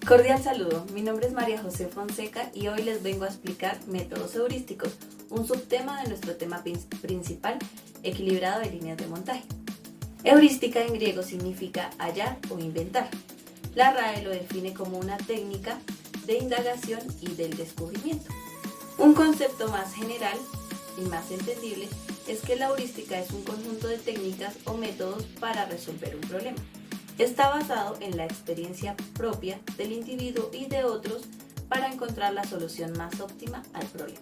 Cordial saludo, mi nombre es María José Fonseca y hoy les vengo a explicar métodos heurísticos, un subtema de nuestro tema principal, equilibrado de líneas de montaje. Heurística en griego significa hallar o inventar. La RAE lo define como una técnica de indagación y del descubrimiento. Un concepto más general y más entendible es que la heurística es un conjunto de técnicas o métodos para resolver un problema. Está basado en la experiencia propia del individuo y de otros para encontrar la solución más óptima al problema.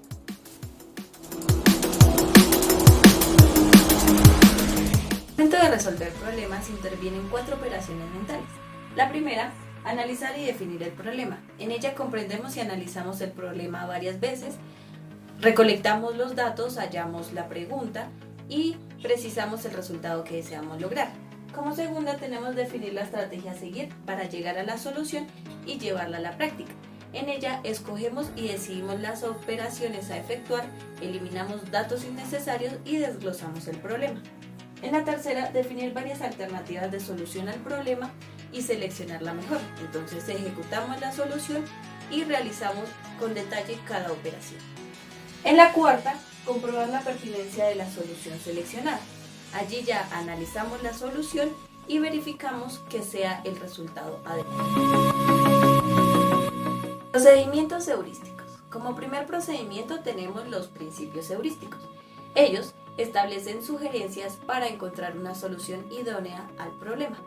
Al momento de resolver problemas intervienen 4 operaciones mentales. La primera, analizar y definir el problema. En ella comprendemos y analizamos el problema varias veces, recolectamos los datos, hallamos la pregunta y precisamos el resultado que deseamos lograr. Como segunda tenemos definir la estrategia a seguir para llegar a la solución y llevarla a la práctica. En ella escogemos y decidimos las operaciones a efectuar, eliminamos datos innecesarios y desglosamos el problema. En la tercera, definir varias alternativas de solución al problema y seleccionar la mejor. Entonces ejecutamos la solución y realizamos con detalle cada operación. En la cuarta, comprobar la pertinencia de la solución seleccionada. Allí ya analizamos la solución y verificamos que sea el resultado adecuado. Procedimientos heurísticos. Como primer procedimiento tenemos los principios heurísticos. Ellos establecen sugerencias para encontrar una solución idónea al problema.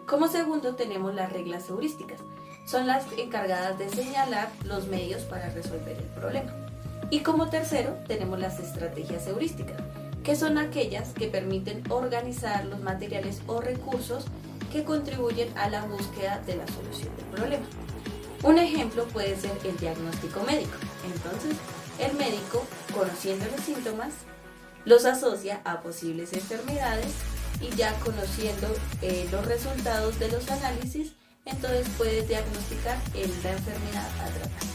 Como segundo tenemos las reglas heurísticas. Son las encargadas de señalar los medios para resolver el problema. Y como tercero tenemos las estrategias heurísticas, que son aquellas que permiten organizar los materiales o recursos que contribuyen a la búsqueda de la solución del problema. Un ejemplo puede ser el diagnóstico médico. Entonces, el médico, conociendo los síntomas, los asocia a posibles enfermedades y ya conociendo los resultados de los análisis, entonces puede diagnosticar la enfermedad a tratar.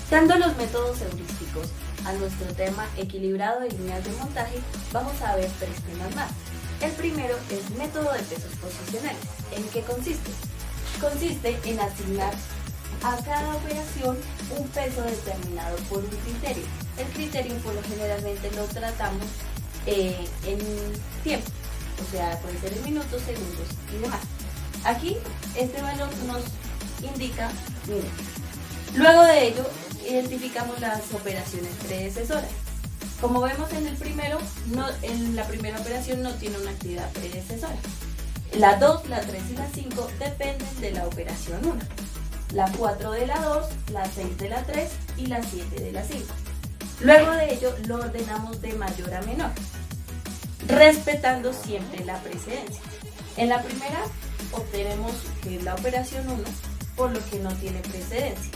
Dando los métodos heurísticos a nuestro tema equilibrado de líneas de montaje, vamos a ver 3 temas más. El primero es método de pesos posicionales. ¿En qué consiste? Consiste en asignar a cada operación un peso determinado por un criterio. El criterio por lo generalmente lo tratamos en tiempo, o sea, puede ser en minutos, segundos y demás. Aquí este valor nos indica minutos. Luego de ello, identificamos las operaciones predecesoras. Como vemos en el primero, en la primera operación no tiene una actividad predecesora. La 2, la 3 y la 5 dependen de la operación 1. La 4 de la 2, la 6 de la 3 y la 7 de la 5. Luego de ello lo ordenamos de mayor a menor, respetando siempre la precedencia. En la primera obtenemos que es la operación 1, por lo que no tiene precedencia.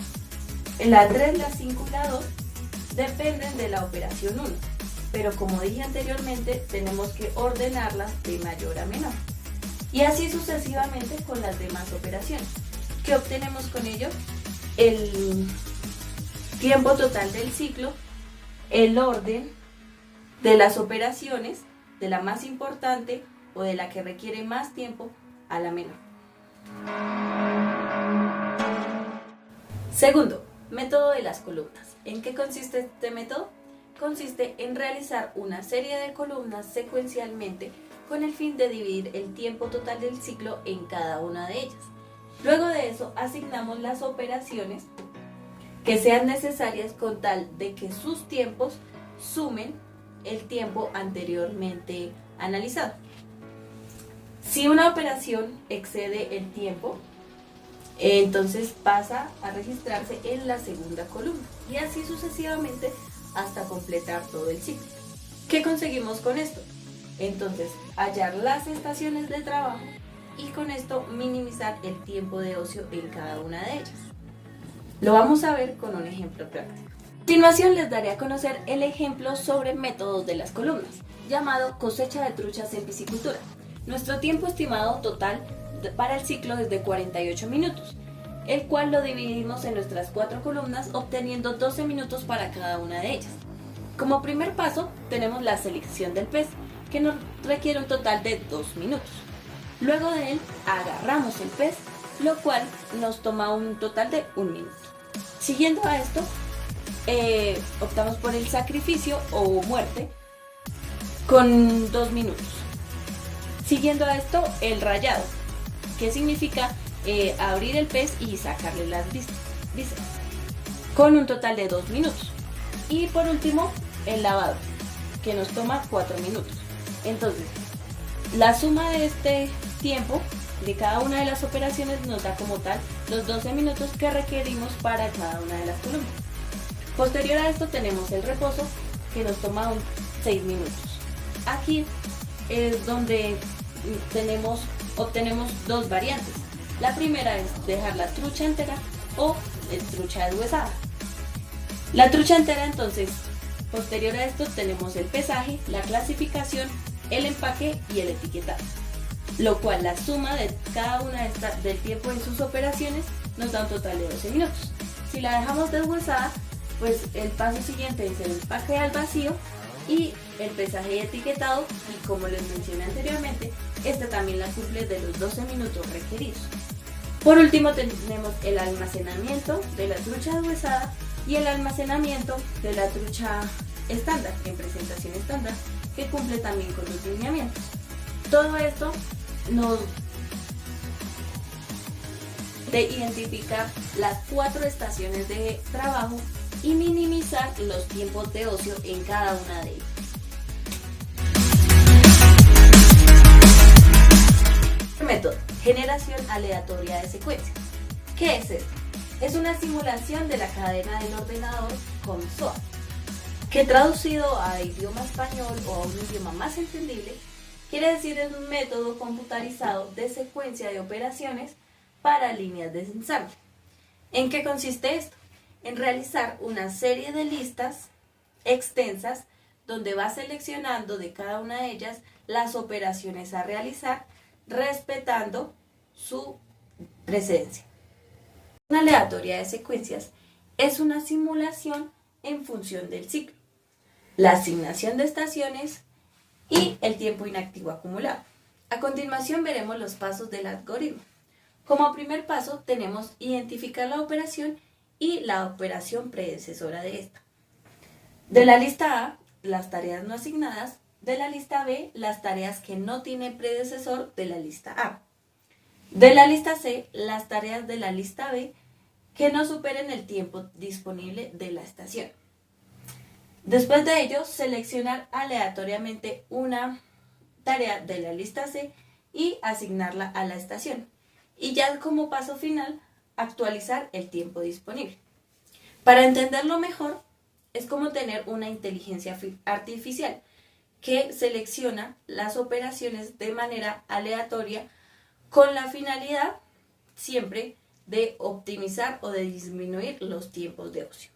La 3, la 5 y la 2 dependen de la operación 1, pero como dije anteriormente, tenemos que ordenarlas de mayor a menor. Y así sucesivamente con las demás operaciones. ¿Qué obtenemos con ello? El tiempo total del ciclo, el orden de las operaciones, de la más importante o de la que requiere más tiempo a la menor. Segundo, método de las columnas. ¿En qué consiste este método? Consiste en realizar una serie de columnas secuencialmente con el fin de dividir el tiempo total del ciclo en cada una de ellas. Luego de eso, asignamos las operaciones que sean necesarias con tal de que sus tiempos sumen el tiempo anteriormente analizado. Si una operación excede el tiempo, entonces pasa a registrarse en la segunda columna y así sucesivamente hasta completar todo el ciclo. ¿Qué conseguimos con esto? Entonces, hallar las estaciones de trabajo y con esto minimizar el tiempo de ocio en cada una de ellas. Lo vamos a ver con un ejemplo práctico. A continuación les daré a conocer el ejemplo sobre métodos de las columnas, llamado cosecha de truchas en piscicultura. Nuestro tiempo estimado total para el ciclo es de 48 minutos, el cual lo dividimos en nuestras 4 columnas obteniendo 12 minutos para cada una de ellas. Como primer paso tenemos la selección del pez, que nos requiere un total de 2 minutos. Luego de él agarramos el pez, lo cual nos toma un total de 1 minuto. Siguiendo a esto, optamos por el sacrificio o muerte con 2 minutos. Siguiendo a esto, el rayado, que significa abrir el pez y sacarle las vísceras, con un total de 2 minutos. Y por último, el lavado, que nos toma 4 minutos. Entonces, la suma de este tiempo de cada una de las operaciones nos da como tal los 12 minutos que requerimos para cada una de las columnas. Posterior a esto tenemos el reposo, que nos toma 6 minutos. Aquí es donde obtenemos dos variantes. La primera es dejar la trucha entera o trucha deshuesada. La trucha entera, entonces, posterior a esto tenemos el pesaje, la clasificación, el empaque y el etiquetado, lo cual la suma de cada una del tiempo en sus operaciones nos da un total de 12 minutos. Si la dejamos deshuesada, pues el paso siguiente es el empaque al vacío y el pesaje y etiquetado, y como les mencioné anteriormente, este también la cumple de los 12 minutos requeridos. Por último tenemos el almacenamiento de la trucha deshuesada y el almacenamiento de la trucha estándar, en presentación estándar, que cumple también con los lineamientos. Todo esto nos de identificar las 4 estaciones de trabajo y minimizar los tiempos de ocio en cada una de ellas. Método: generación aleatoria de secuencias. ¿Qué es esto? Es una simulación de la cadena del ordenador con SOA, que traducido a idioma español o a un idioma más entendible, quiere decir es un método computarizado de secuencia de operaciones para líneas de ensamble. ¿En qué consiste esto? En realizar una serie de listas extensas donde va seleccionando de cada una de ellas las operaciones a realizar, respetando su precedencia. Una aleatoria de secuencias es una simulación en función del ciclo, la asignación de estaciones y el tiempo inactivo acumulado. A continuación veremos los pasos del algoritmo. Como primer paso tenemos identificar la operación y la operación predecesora de esta. De la lista A, las tareas no asignadas; de la lista B, las tareas que no tienen predecesor de la lista A; de la lista C, las tareas de la lista B que no superen el tiempo disponible de la estación. Después de ello, seleccionar aleatoriamente una tarea de la lista C y asignarla a la estación. Y ya como paso final, actualizar el tiempo disponible. Para entenderlo mejor, es como tener una inteligencia artificial que selecciona las operaciones de manera aleatoria con la finalidad siempre de optimizar o de disminuir los tiempos de ocio.